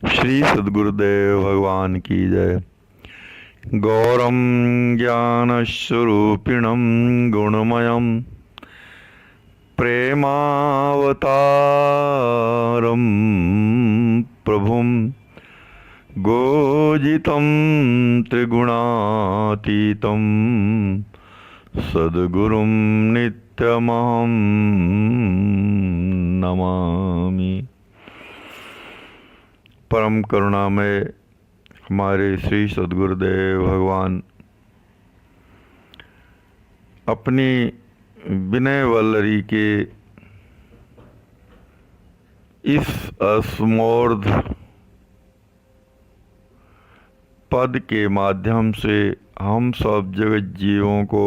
श्री सद्गुरुदेव भगवान की जय। गौरम ज्ञान स्वरूपिणम गुणमयम प्रेमावतारम प्रभुम गोजितं त्रिगुणातीतं सद्गुरुं नित्यमहं नमामि। परम करुणामय हमारे श्री सद्गुरुदेव भगवान अपनी विनय वल्लरी के इस असमोर्ध पद के माध्यम से हम सब जगत जीवों को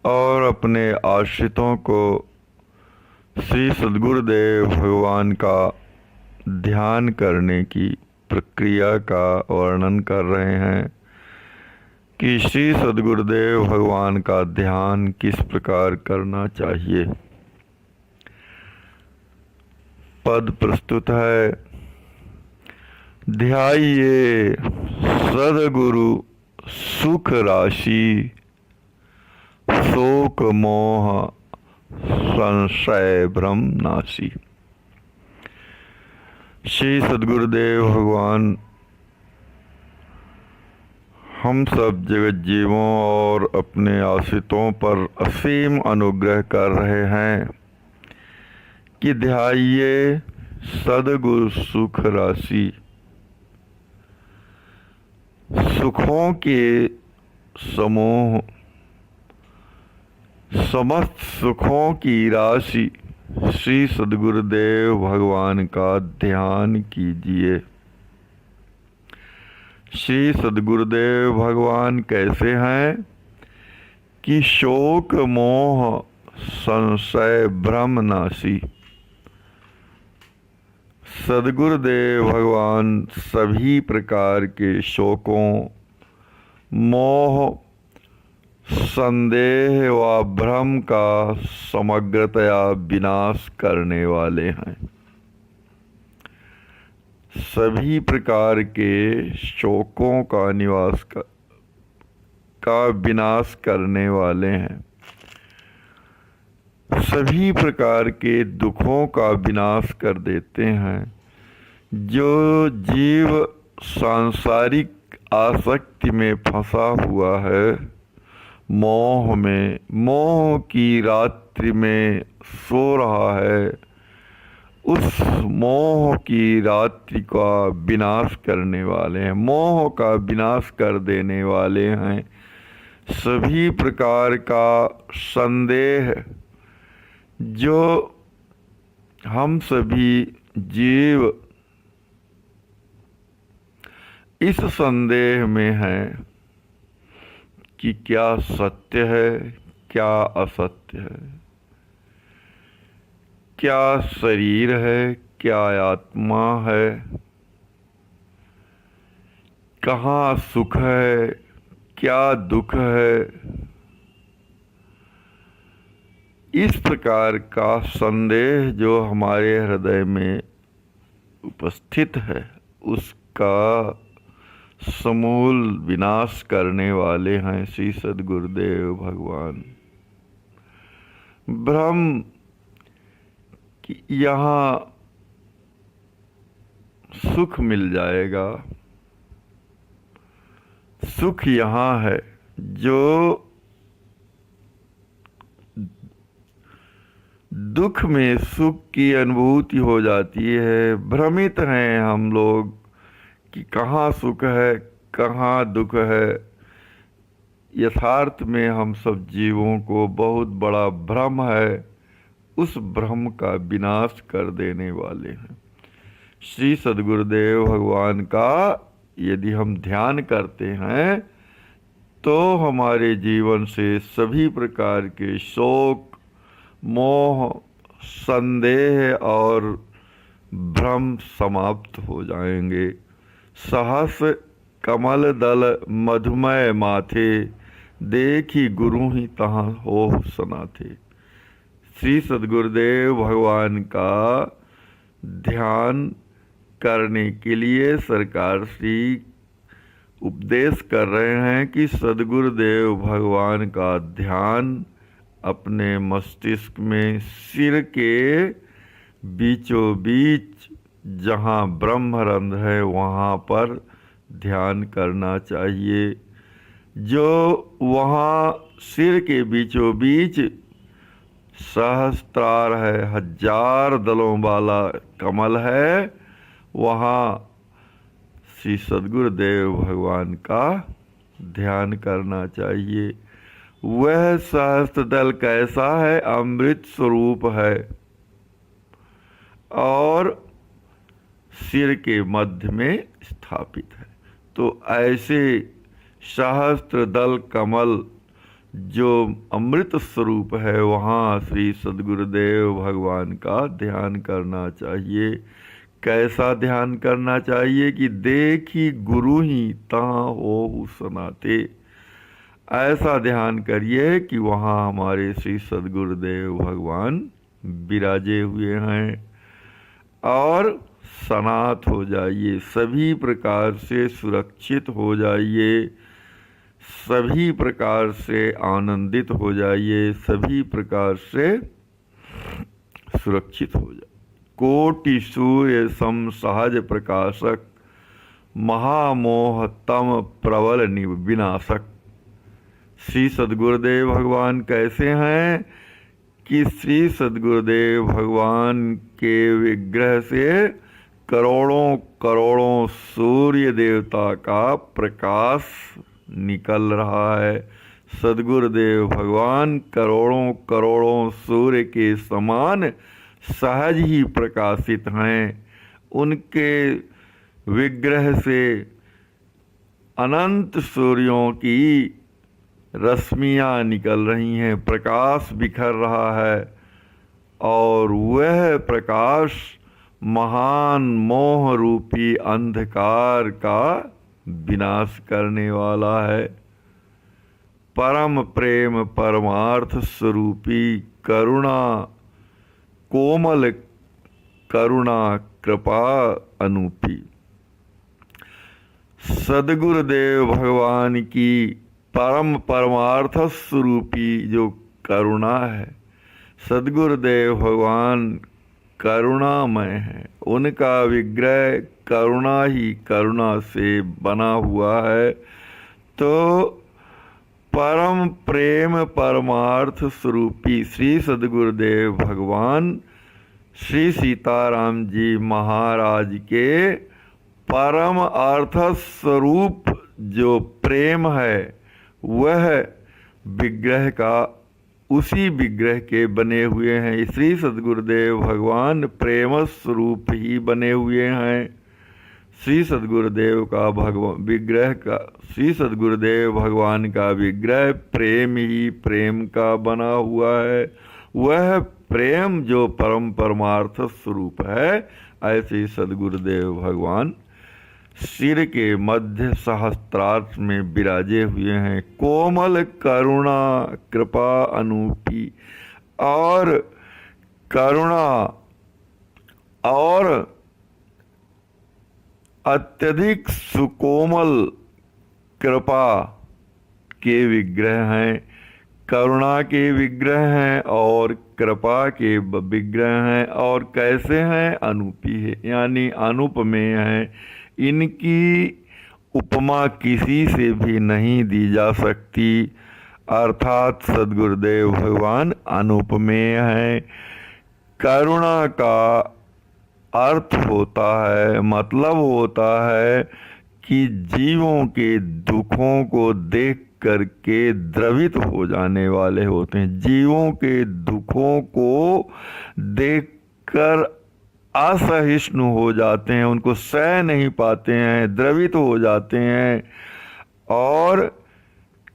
और अपने आश्रितों को श्री सद्गुरुदेव भगवान का ध्यान करने की प्रक्रिया का वर्णन कर रहे हैं कि श्री सद्गुरुदेव भगवान का ध्यान किस प्रकार करना चाहिए। पद प्रस्तुत है। ध्याइये सद्गुरु सुख राशि शोक मोह संशय भ्रम नाशी। श्री सद्गुरुदेव भगवान हम सब जगत जीवों और अपने आश्रितों पर असीम अनुग्रह कर रहे हैं कि ध्याइये सद्गुरु सुख राशि। सुखों के समूह, समस्त सुखों की राशि श्री सद्गुरुदेव भगवान का ध्यान कीजिए। श्री सद्गुरुदेव भगवान कैसे हैं कि शोक मोह संशय भ्रम नाशी। सद्गुरुदेव भगवान सभी प्रकार के शोकों, मोह, संदेह व भ्रम का समग्रतया विनाश करने वाले हैं। सभी प्रकार के शोकों का विनाश करने वाले हैं। सभी प्रकार के दुखों का विनाश कर देते हैं। जो जीव सांसारिक आसक्ति में फंसा हुआ है, मोह में, मोह की रात्रि में सो रहा है, उस मोह की रात्रि का विनाश करने वाले हैं, मोह का विनाश कर देने वाले हैं। सभी प्रकार का संदेह जो हम सभी जीव इस संदेह में हैं कि क्या सत्य है, क्या असत्य है, क्या शरीर है, क्या आत्मा है, कहाँ सुख है, क्या दुख है। इस प्रकार का संदेह जो हमारे हृदय में उपस्थित है, उसका समूल विनाश करने वाले हैं श्री सद्गुरुदेव भगवान। भ्रम कि यहाँ सुख मिल जाएगा, सुख यहाँ है, जो दुख में सुख की अनुभूति हो जाती है। भ्रमित हैं हम लोग कि कहाँ सुख है, कहाँ दुख है। यथार्थ में हम सब जीवों को बहुत बड़ा भ्रम है। उस भ्रम का विनाश कर देने वाले हैं श्री सद्गुरुदेव भगवान का। यदि हम ध्यान करते हैं तो हमारे जीवन से सभी प्रकार के शोक, मोह, संदेह और भ्रम समाप्त हो जाएंगे। सहस कमल दल मधुमय माथे, देखी गुरु ही तहाँ हो सनाथे। श्री सद्गुरुदेव भगवान का ध्यान करने के लिए सरकार श्री उपदेश कर रहे हैं कि सद्गुरुदेव भगवान का ध्यान अपने मस्तिष्क में सिर के बीचों बीच जहाँ ब्रह्मरंध्र है वहाँ पर ध्यान करना चाहिए। जो वहाँ सिर के बीचों बीच सहस्त्रार है, 1000 दलों वाला कमल है, वहाँ श्री सद्गुरुदेव भगवान का ध्यान करना चाहिए। वह सहस्त्र दल कैसा है? अमृत स्वरूप है और सिर के मध्य में स्थापित है। तो ऐसे सहस्त्र दल कमल जो अमृत स्वरूप है, वहाँ श्री सद्गुरुदेव भगवान का ध्यान करना चाहिए। कैसा ध्यान करना चाहिए कि देखी गुरु ही तहाँ हो सनाते। ऐसा ध्यान करिए कि वहाँ हमारे श्री सद्गुरुदेव भगवान विराजे हुए हैं और सनात हो जाइए, सभी प्रकार से सुरक्षित हो जाइए, सभी प्रकार से आनंदित हो जाइए, सभी प्रकार से सुरक्षित हो जाइए। कोटि सूर्य सम सहज प्रकाशक, महामोह तम प्रबल विनाशक। श्री सद्गुरुदेव भगवान कैसे हैं कि श्री सद्गुरुदेव भगवान के विग्रह से करोड़ों करोड़ों सूर्य देवता का प्रकाश निकल रहा है। सद्गुरुदेव भगवान करोड़ों करोड़ों सूर्य के समान सहज ही प्रकाशित हैं। उनके विग्रह से अनंत सूर्यों की रश्मियाँ निकल रही हैं, प्रकाश बिखर रहा है और वह प्रकाश महान मोह रूपी अंधकार का विनाश करने वाला है। परम प्रेम परमार्थ स्वरूपी करुणा कोमल करुणा कृपा अनूपी। सद्गुरुदेव भगवान की परम परमार्थ स्वरूपी जो करुणा है, सद्गुरुदेव भगवान करुणामय है। उनका विग्रह करुणा ही करुणा से बना हुआ है। तो परम प्रेम परमार्थ स्वरूपी श्री सद्गुरुदेव भगवान श्री सीताराम जी महाराज के परम अर्थ स्वरूप जो प्रेम है, वह विग्रह का उसी विग्रह के बने हुए हैं। श्री सद्गुरुदेव भगवान प्रेम स्वरूप ही बने हुए हैं। श्री सद्गुरुदेव का विग्रह का श्री सद्गुरुदेव भगवान का विग्रह प्रेम ही प्रेम का बना हुआ है। वह प्रेम जो परम परमार्थ स्वरूप है, ऐसे सद्गुरुदेव भगवान सिर के मध्य सहस्त्रार्थ में विराजे हुए हैं। कोमल करुणा कृपा अनूपी और करुणा और अत्यधिक सुकोमल कृपा के विग्रह हैं, करुणा के विग्रह हैं और कृपा के विग्रह हैं। और कैसे हैं? अनूपी है, यानी अनुपमेय हैं। इनकी उपमा किसी से भी नहीं दी जा सकती, अर्थात सद्गुरुदेव भगवान अनुपमेय हैं। करुणा का अर्थ होता है, मतलब होता है कि जीवों के दुखों को देख करके द्रवित हो जाने वाले होते हैं। जीवों के दुखों को देखकर असहिष्णु हो जाते हैं, उनको सह नहीं पाते हैं, द्रवित हो जाते हैं। और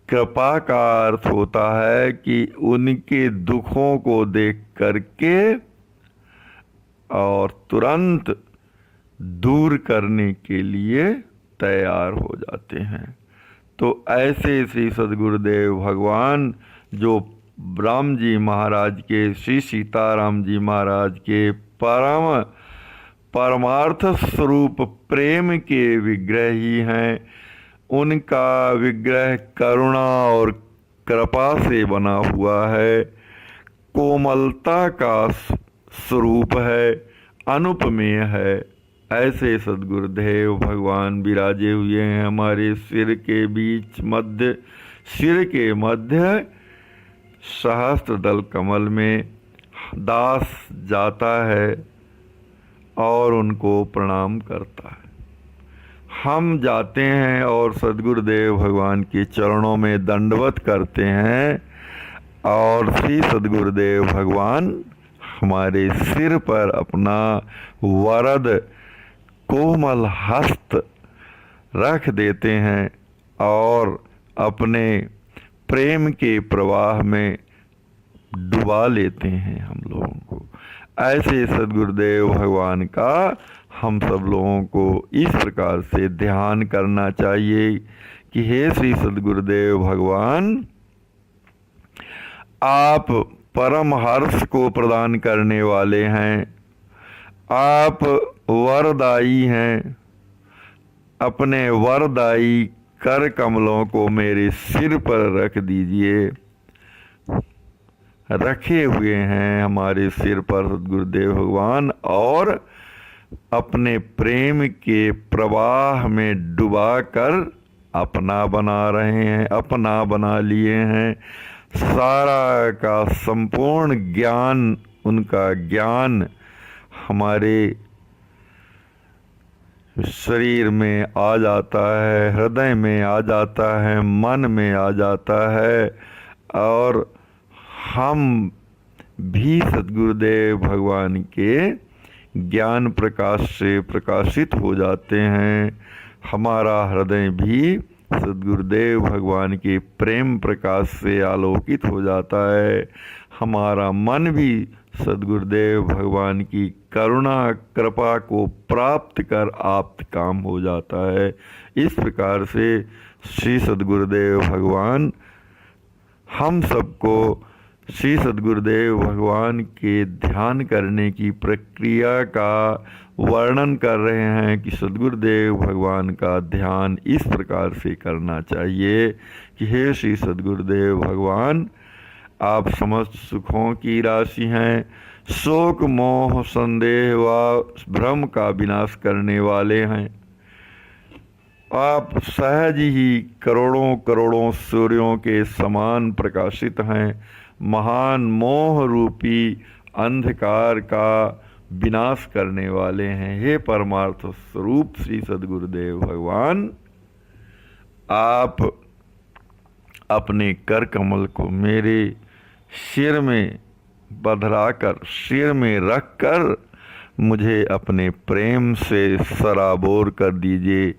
कृपा का अर्थ होता है कि उनके दुखों को देख करके और तुरंत दूर करने के लिए तैयार हो जाते हैं। तो ऐसे श्री सद्गुरुदेव भगवान जो राम जी महाराज के, श्री सीताराम जी महाराज के परम परमार्थ स्वरूप प्रेम के विग्रह ही हैं। उनका विग्रह करुणा और कृपा से बना हुआ है, कोमलता का स्वरूप है, अनुपमेय है। ऐसे सद्गुरुदेव भगवान विराजे हुए हैं हमारे सिर के बीच सिर के मध्य सहस्त्र दल कमल में। दास जाता है और उनको प्रणाम करता है। हम जाते हैं और सद्गुरुदेव भगवान के चरणों में दंडवत करते हैं और श्री सद्गुरुदेव भगवान हमारे सिर पर अपना वरद कोमल हस्त रख देते हैं और अपने प्रेम के प्रवाह में डुबा लेते हैं हम लोगों को। ऐसे सद्गुरुदेव भगवान का हम सब लोगों को इस प्रकार से ध्यान करना चाहिए कि हे श्री सद्गुरुदेव भगवान, आप परम हर्ष को प्रदान करने वाले हैं, आप वरदायी हैं। अपने वरदायी कर कमलों को मेरे सिर पर रख दीजिए। रखे हुए हैं हमारे सिर पर सद्गुरुदेव भगवान और अपने प्रेम के प्रवाह में डुबाकर अपना बना रहे हैं, अपना बना लिए हैं। सारा का संपूर्ण ज्ञान, उनका ज्ञान हमारे शरीर में आ जाता है, हृदय में आ जाता है, मन में आ जाता है और हम भी सद्गुरुदेव भगवान के ज्ञान प्रकाश से प्रकाशित हो जाते हैं। हमारा हृदय भी सद्गुरुदेव भगवान के प्रेम प्रकाश से आलोकित हो जाता है। हमारा मन भी सद्गुरुदेव भगवान की करुणा कृपा को प्राप्त कर आप्त काम हो जाता है। इस प्रकार से श्री सद्गुरुदेव भगवान हम सबको श्री सद्गुरुदेव भगवान के ध्यान करने की प्रक्रिया का वर्णन कर रहे हैं कि सद्गुरुदेव भगवान का ध्यान इस प्रकार से करना चाहिए कि हे श्री सद्गुरुदेव भगवान, आप समस्त सुखों की राशि हैं, शोक मोह संदेह व भ्रम का विनाश करने वाले हैं। आप सहज ही करोड़ों करोड़ों सूर्यों के समान प्रकाशित हैं। महान मोह रूपी अंधकार का विनाश करने वाले हैं। हे परमार्थ स्वरूप श्री सद्गुरुदेव भगवान, आप अपने कर कमल को मेरे सिर में बधराकर, सिर में रखकर मुझे अपने प्रेम से सराबोर कर दीजिए,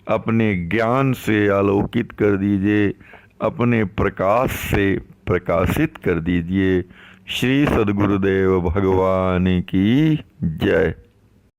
अपने ज्ञान से आलोकित कर दीजिए, अपने प्रकाश से प्रकाशित कर दीजिए। श्री सद्गुरुदेव भगवान की जय।